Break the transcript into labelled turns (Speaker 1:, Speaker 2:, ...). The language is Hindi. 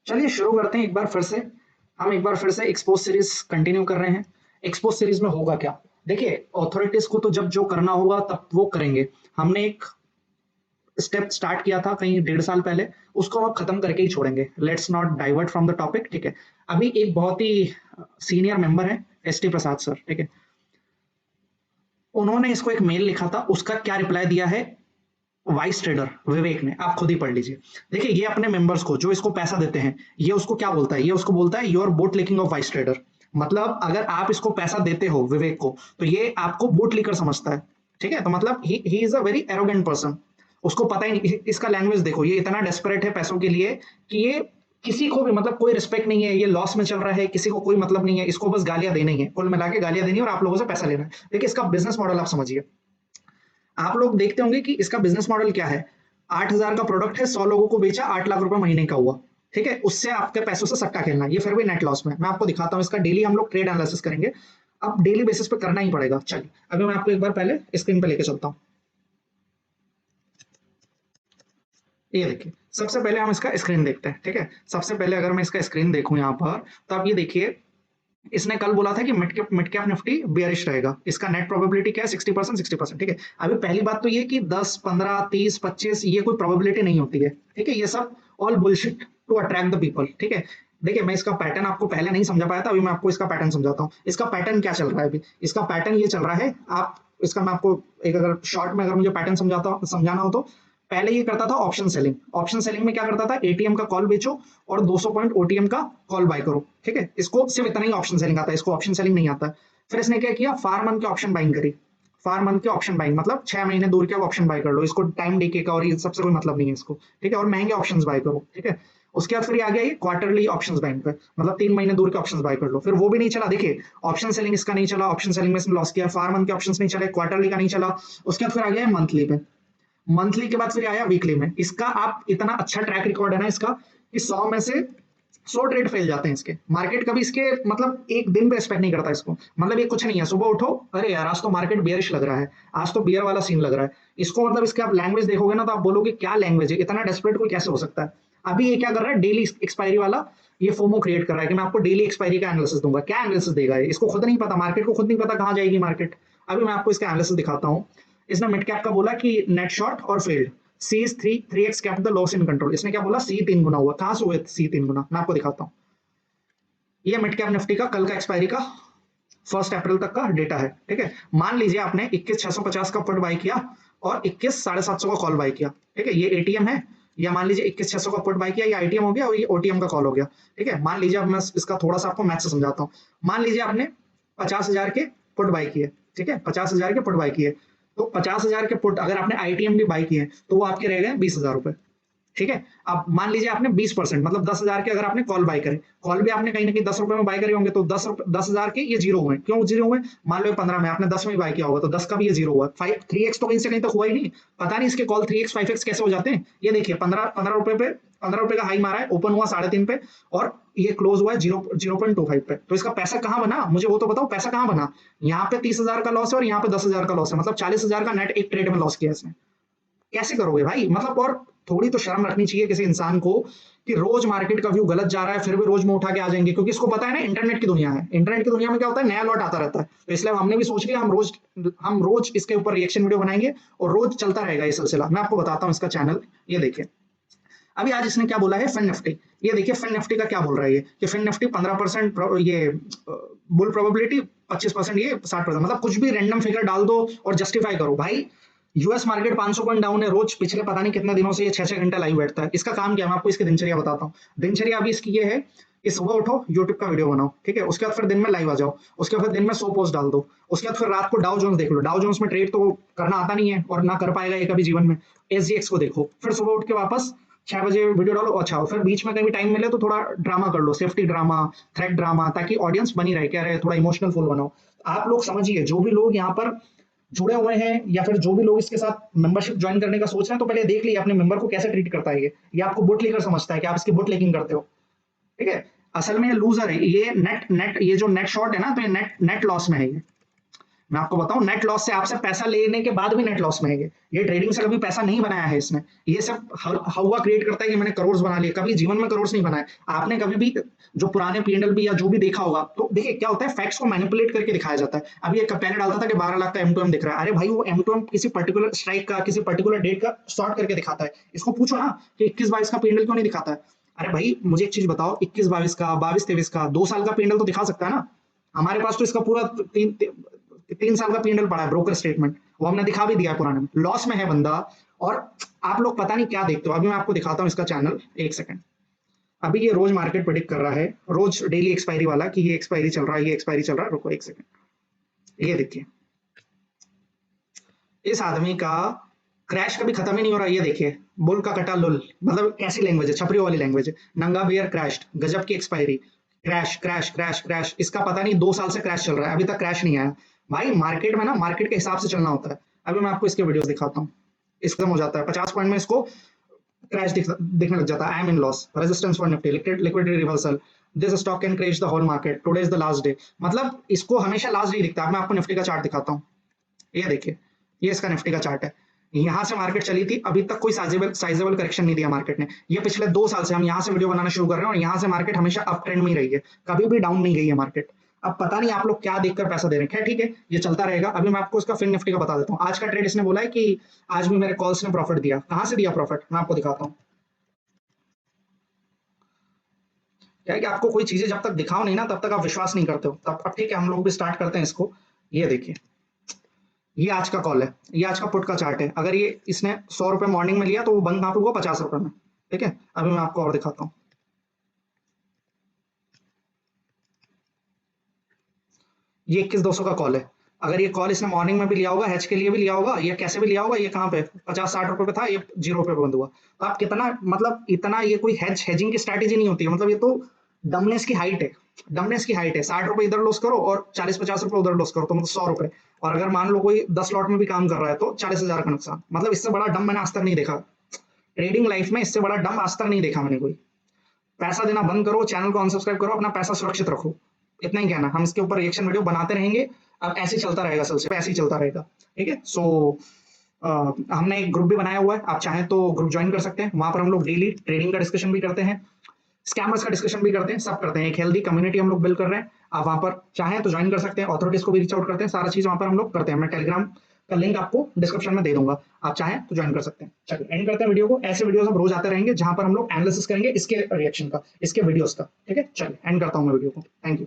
Speaker 1: चलिए शुरू करते हैं एक बार फिर से। हम एक बार फिर से एक्सपोज सीरीज कंटिन्यू कर रहे हैं। एक्सपोज सीरीज में होगा क्या? देखिए, अथॉरिटीज को तो जब जो करना होगा तब वो करेंगे। हमने एक स्टेप स्टार्ट किया था कहीं 1.5 साल पहले, उसको हम खत्म करके ही छोड़ेंगे। Let's not divert from the topic, ठीक है। अभी एक बहुत ही सीनियर मेंबर है, एस टी प्रसाद सर, ठीक है। उन्होंने इसको एक मेल लिखा था, उसका क्या रिप्लाई दिया है वाइस ट्रेडर विवेक ने, आप खुद ही पढ़ लीजिए। देखिए, ये अपने मेंबर्स को जो इसको पैसा देते हैं, ये उसको क्या बोलता है, ये उसको बोलता है your boat licking of vice trader. मतलब अगर आप इसको पैसा देते हो विवेक को, तो ये आपको बोट लिकर समझता है, ठीक है। तो मतलब he is a very arrogant person. उसको पता ही नहीं, इसका लैंग्वेज देखो, ये इतना डेस्परेट है पैसों के लिए कि ये किसी को भी, मतलब कोई रिस्पेक्ट नहीं है, ये लॉस में चल रहा है, किसी को कोई मतलब नहीं है, इसको बस गालियां देनी है, कुल मिला के गालियां देनी है और आप लोगों से पैसा लेना है। देखिए, इसका बिजनेस मॉडल आप समझिए। आप लोग देखते होंगे कि इसका बिजनेस मॉडल क्या है। 8,000 का प्रोडक्ट है, 100 लोगों को बेचा, 8 लाख रुपए महीने का हुआ, ठीक है। उससे आपके पैसों से सट्टा खेलना, ये फिर भी नेट लॉस में। मैं आपको दिखाता हूँ, इसका डेली हम लोग ट्रेड एनालिसिस करेंगे। अब डेली बेसिस पे करना ही पड़ेगा। चलिए, अभी मैं आपको एक बार पहले स्क्रीन पे लेके चलता हूँ। ये देखिए, सबसे पहले हम इसका स्क्रीन देखते हैं, ठीक है। सबसे पहले अगर मैं इसका स्क्रीन देखूं यहाँ पर, तो आप ये देखिए, इसने कल बोला था कि मिड कैप निफ्टी बेयरिश रहेगा। इसका नेट प्रोबेबिलिटी क्या है? 60%, 60%, ठीक है। अभी पहली बात तो ये कि 10, 15, 30, 25 ये कोई प्रोबेबिलिटी नहीं होती है, ठीक है। ये सब all bullshit to attract the people, ठीक है। देखिए, मैं इसका पैटर्न आपको पहले नहीं समझा पाया था, अभी मैं आपको इसका पैटर्न समझाता हूँ। इसका पैटर्न क्या चल रहा है अभी? इसका पैटर्न ये चल रहा है, आप इसका मैं आपको एक, अगर शॉर्ट में अगर मुझे पैटर्न समझाना हो तो, पहले ये करता था ऑप्शन सेलिंग। ऑप्शन सेलिंग में क्या करता था? एटीएम का कॉल बेचो और 200 पॉइंट ओटीएम का कॉल बाय करो, ठीक है। इसको सिर्फ इतना ही ऑप्शन सेलिंग आता है, इसको ऑप्शन सेलिंग नहीं आता। फिर इसने क्या किया? फार मंथ के ऑप्शन बाइंग करी। फार मंथ के ऑप्शन बाइंग मतलब 6 महीने दूर के ऑप्शन बाय कर लो, इसको टाइम डीके का और ये सबसे कोई मतलब नहीं है इसको, ठीक है। और महंगे ऑप्शन बाय करो, ठीक है। उसके बाद फिर आ गया ये क्वार्टरली ऑप्शंस बाइंग पे, मतलब 3 महीने दूर के ऑप्शंस बाय कर लो। फिर वो भी नहीं चला, देखिए ऑप्शन सेलिंग इसका नहीं चला, ऑप्शन सेलिंग में इसने लॉस किया। फार मंथ के ऑप्शंस नहीं चले, क्वार्टरली का नहीं चला। उसके बाद फिर आ गया मंथली पे। मंथली के बाद फिर आया वीकली में। इसका आप इतना अच्छा ट्रैक रिकॉर्ड है ना इसका, कि 100 में से 100 ट्रेड फेल जाते हैं इसके। मार्केट कभी इसके मतलब एक दिन पे एक्सपेक्ट नहीं करता इसको। मतलब ये कुछ नहीं है, सुबह उठो, अरे यार आज तो मार्केट बियरिश लग रहा है, आज तो बियर वाला सीन लग रहा है। इसको मतलब इसके आप लैंग्वेज देखोगे ना, तो आप बोलोगे क्या लैंग्वेज है, इतना डेस्परेट कोई कैसे हो सकता है। अभी ये क्या कर रहा है? डेली एक्सपायरी वाला ये फोमो क्रिएट कर रहा है कि मैं आपको डेली एक्सपायरी का एनालिसिस दूंगा। क्या एनालिसिस देगा ये? इसको खुद नहीं पता, मार्केट को खुद नहीं पता कहाँ जाएगी मार्केट। अभी मैं आपको इसका एनालिसिस दिखाता हूँ। इसने मिड कैप का बोला कि नेट शॉर्ट और failed, C is 3x cap the loss in control. इसने क्या बोला? सी 3 गुना हुआ। कहां से हुए सी 3 गुना? मैं आपको दिखाता हूँ। ये मिड कैप निफ्टी का कल का एक्सपायरी का 1 अप्रैल तक का डेटा है, ठीक है। मान लीजिए आपने 21,650 का पुट बाय किया और 21,750 का कॉल बाय किया, ठीक है। ये एटीएम है, या मान लीजिए 21,600 का पुट बाय किया, ये आईटीएम हो गया और ये ओटीएम का कॉल हो गया, ठीक है। मान लीजिए, अब मैं इसका थोड़ा सा आपको मैथ से समझाता हूँ। मान लीजिए आपने 50,000 के पुट बाय किए, ठीक है। 50,000 के पुट बाय किए, तो 50,000 के पुट अगर आपने आईटीएम भी बाय किए, तो वो आपके रह गए 20,000 रुपए, ठीक है। अब मान लीजिए आपने 20%, मतलब 10,000 के अगर आपने कॉल बाय करे, कॉल भी आपने कहीं ना कहीं 10 रुपए में बाय करे होंगे, तो 10,000 के ये जीरो हुए। क्यों जीरो हुए? मान लो 15 में आपने 10 में बाय किया होगा, तो 10 का भी ये जीरो हुआ। 3x तो कहीं से कहीं तक हुआ ही नहीं। पता नहीं इसके कॉल 3x 5x कैसे हो जाते हैं। ये देखिए, 15 रुपए का हाई मारा है, ओपन हुआ 3.5 पे, और ये क्लोज हुआ है 0.25 पे। तो इसका पैसा कहां बना? मुझे वो तो बताओ, पैसा कहां बना? यहाँ पे 30,000 का लॉस है और यहाँ पे 10,000 का लॉस है, मतलब 40,000 का नेट एक ट्रेड में लॉस किया इसने। कैसे करोगे भाई? मतलब और थोड़ी तो शर्म रखनी चाहिए किसी इंसान को, कि रोज मार्केट का व्यू गलत जा रहा है फिर भी रोज में उठा के आ जाएंगे, क्योंकि इसको पता है ना इंटरनेट की दुनिया है। इंटरनेट की दुनिया में क्या होता है? नया लॉट आता रहता है। तो इसलिए हमने भी सोच लिया, हम रोज इसके ऊपर रिएक्शन वीडियो बनाएंगे और रोज चलता रहेगा ये सिलसिला। मैं आपको बताता हूँ इसका चैनल, ये देखिए। अभी आज इसने क्या बोला है? फिन निफ्टी, ये देखिए फिन निफ्टी का क्या बोल रहा है ये, कि फिन निफ्टी 15% ये बुल प्रोबेबिलिटी, 25% ये 60%, मतलब कुछ भी रैंडम फिगर डाल दो और जस्टिफाई करो भाई। यूएस मार्केट 500 पॉइंट डाउन है, रोज पिछले पता नहीं कितने दिनों से ये 6-6 घंटा लाइव बैठता है। इसका काम क्या है? मैं आपको इसकी दिनचर्या बताता हूँ। दिनचर्या अभी इसकी ये है कि सुबह उठो, यूट्यूब का वीडियो बनाओ, ठीक है। उसके बाद फिर दिन में लाइव आ जाओ, उसके बाद दिन में 100 पोस्ट डाल दो। उसके बाद फिर रात को डाउ जोन्स देख लो। डाउ जोन्स में ट्रेड तो करना आता नहीं है और ना कर पाएगा ये कभी जीवन में। एसजीएक्स को देखो, फिर सुबह उठ के वापस 6 बजे वीडियो डालो। अच्छा, फिर बीच में कभी टाइम मिले तो थोड़ा ड्रामा कर लो, सेफ्टी ड्रामा, थ्रेट ड्रामा, ताकि ऑडियंस बनी रहे, क्या रहे, थोड़ा इमोशनल फुल बनाओ। आप लोग समझिए, जो भी लोग यहाँ पर जुड़े हुए हैं या फिर जो भी लोग इसके साथ मेंबरशिप ज्वाइन करने का सोच रहे हैं, तो पहले देख लीजिए अपने मेंबर को कैसे ट्रीट करता है ये आपको बुट लेकर समझता है कि आप इसकी बुट लेकिंग करते हो, ठीक है। असल में ये लूजर है, ये नेट नेट ये जो नेट शॉर्ट है ना, तो ये नेट नेट लॉस में है ये। मैं आपको बताऊं, नेट लॉस से आपसे पैसा लेने के बाद भी नेट लॉस में है ये ट्रेडिंग से कभी पैसा नहीं बनाया है इसने। ये सब हवा क्रिएट करता है कि मैंने करोड़ बना लिए, कभी जीवन में करोड़ नहीं बनाए। आपने कभी भी जो पुराने पीएनएल भी या जो भी देखा होगा, तो देखिए क्या होता है, फैक्ट्स को मैनिपुलेट करके दिखाया जाता है। अभी एक पहले डालता था कि 12 लाख का M2M दिख रहा है, अरे भाई वो M2M किसी पर्टिकुलर स्ट्राइक का, किसी पर्टिकुलर डेट का शॉर्ट करके दिखाता है। इसको पूछो ना कि 21-22 का पीएनएल क्यों नहीं दिखाता है। अरे भाई मुझे एक चीज बताओ, 21-22 का, 22-23 का, 2 साल का पीएनएल तो दिखा सकता है ना। हमारे पास तो इसका पूरा 3 साल का पीएनएल पड़ा है, ब्रोकर स्टेटमेंट, वो हमने दिखा भी दिया है पुराने में। लॉस में है बंदा, और आप लोग पता नहीं क्या देखते हो। अभी मैं आपको दिखाता हूँ इसका चैनल, एक सेकंड। अभी ये रोज मार्केट प्रेडिक्ट कर रहा है, रोज डेली एक्सपायरी वाला, कि ये एक्सपायरी चल रहा है, ये एक्सपायरी चल रहा है। रुको एक सेकंड, ये देखिए इस आदमी का क्रैश कभी खत्म ही नहीं हो रहा। ये देखिए, बुल का कटा लुल, मतलब कैसी लैंग्वेज है, छपरी वाली लैंग्वेज है। नंगा बियर क्रैश्ड, गजब की expiry, crash crash crash crash. इसका पता नहीं 2 साल से क्रैश चल रहा है, अभी तक क्रैश नहीं आया। भाई मार्केट में ना, मार्केट के हिसाब से चलना होता है। अभी मैं आपको इसके वीडियोस दिखाता हूँ। इसका हो जाता है 50 पॉइंट में, इसको क्रैश दिखने लग जाता है। I am in loss, resistance for Nifty, liquidity reversal, this stock can crash the whole market, today is the last day. मतलब इसको हमेशा लास्ट डे दिखता है। मैं आपको निफ्टी का चार्ट दिखाता हूँ, ये देखिए, ये इसका निफ्टी का चार्ट है। यहाँ से मार्केट चली थी, अभी तक कोई साइजेबल करेक्शन नहीं दिया मार्केट ने। ये पिछले 2 साल से हम यहाँ से वीडियो बनाना शुरू कर रहे हैं, और यहाँ से मार्केट हमेशा अप ट्रेंड में ही रही है, कभी भी डाउन नहीं गई है मार्केट। अब पता नहीं आप लोग क्या देखकर पैसा दे रहे हैं, खैर ठीक है, ये चलता रहेगा। अभी मैं आपको इसका फिन निफ्टी का बता देता हूँ। आज का ट्रेड इसने बोला है कि आज भी मेरे कॉल्स ने प्रॉफिट दिया। कहाँ से दिया प्रॉफिट, मैं आपको दिखाता हूँ। क्या है कि आपको कोई चीजें जब तक दिखाओ नहीं ना, तब तक आप विश्वास नहीं करते हो। तब अब ठीक है, हम लोग भी स्टार्ट करते हैं इसको। ये देखिए, ये आज का कॉल है, ये आज का पुट का चार्ट है। अगर ये इसने 100 रुपए मॉर्निंग में लिया, तो वो बंद कहाँ पे हुआ, 50 रुपए में। ठीक है, अभी मैं आपको और दिखाता हूँ। ये 21-200 का कॉल है। अगर ये कॉल इसने मॉर्निंग में भी लिया होगा, हेज के लिए भी लिया होगा, या कैसे भी लिया होगा, ये कहाँ पे 50-60 रुपए पे था, ये 0 रुपए पे बंद हुआ। तो आप कितना, मतलब इतना, ये कोई हेजिंग की स्ट्रैटेजी नहीं होती है। मतलब ये तो डमनेस की हाइट है, डमनेस की हाइट है। 60 रुपए इधर लॉस करो और 40-50 रुपए उधर लॉस करो, तो मतलब 100 रुपए। और अगर मान लो कोई 10 लॉट में भी काम कर रहा है, तो 40,000 का नुकसान। मतलब इससे बड़ा डम मैंने आज तक नहीं देखा ट्रेडिंग लाइफ में, इससे बड़ा डम आज तक नहीं देखा मैंने कोई। पैसा देना बंद करो, चैनल को अनसब्सक्राइब करो, अपना पैसा सुरक्षित रखो। इतना ही कहना, हम इसके ऊपर रिएक्शन वीडियो बनाते रहेंगे। अब ऐसे ही चलता रहेगा, सबसे ऐसे ही चलता रहेगा। ठीक है, सो हमने एक ग्रुप भी बनाया हुआ है, आप चाहें तो ग्रुप ज्वाइन कर सकते हैं। वहां पर हम लोग डेली ट्रेडिंग का डिस्कशन भी करते हैं, स्कैमर्स का डिस्कशन भी करते हैं, सब करते हैं। एक हेल्दी कम्युनिटी हम लोग बिल्ड कर रहे हैं। आप वहां पर चाहें तो ज्वाइन कर सकते हैं, अथॉरिटीज को भी रीच आउट करते हैं, सारा चीज वहां पर हम लोग करते हैं। मैं टेलीग्राम का लिंक आपको डिस्क्रिप्शन में दे दूंगा, आप चाहें तो ज्वाइन कर सकते हैं। चलिए एंड करते हैं वीडियो को। ऐसे वीडियोस हम रोज आते रहेंगे, जहां पर हम लोग एनालिसिस करेंगे इसके रिएक्शन का, इसके वीडियोस का। ठीक है, चलिए एंड करता हूँ मैं वीडियो को। Thank you.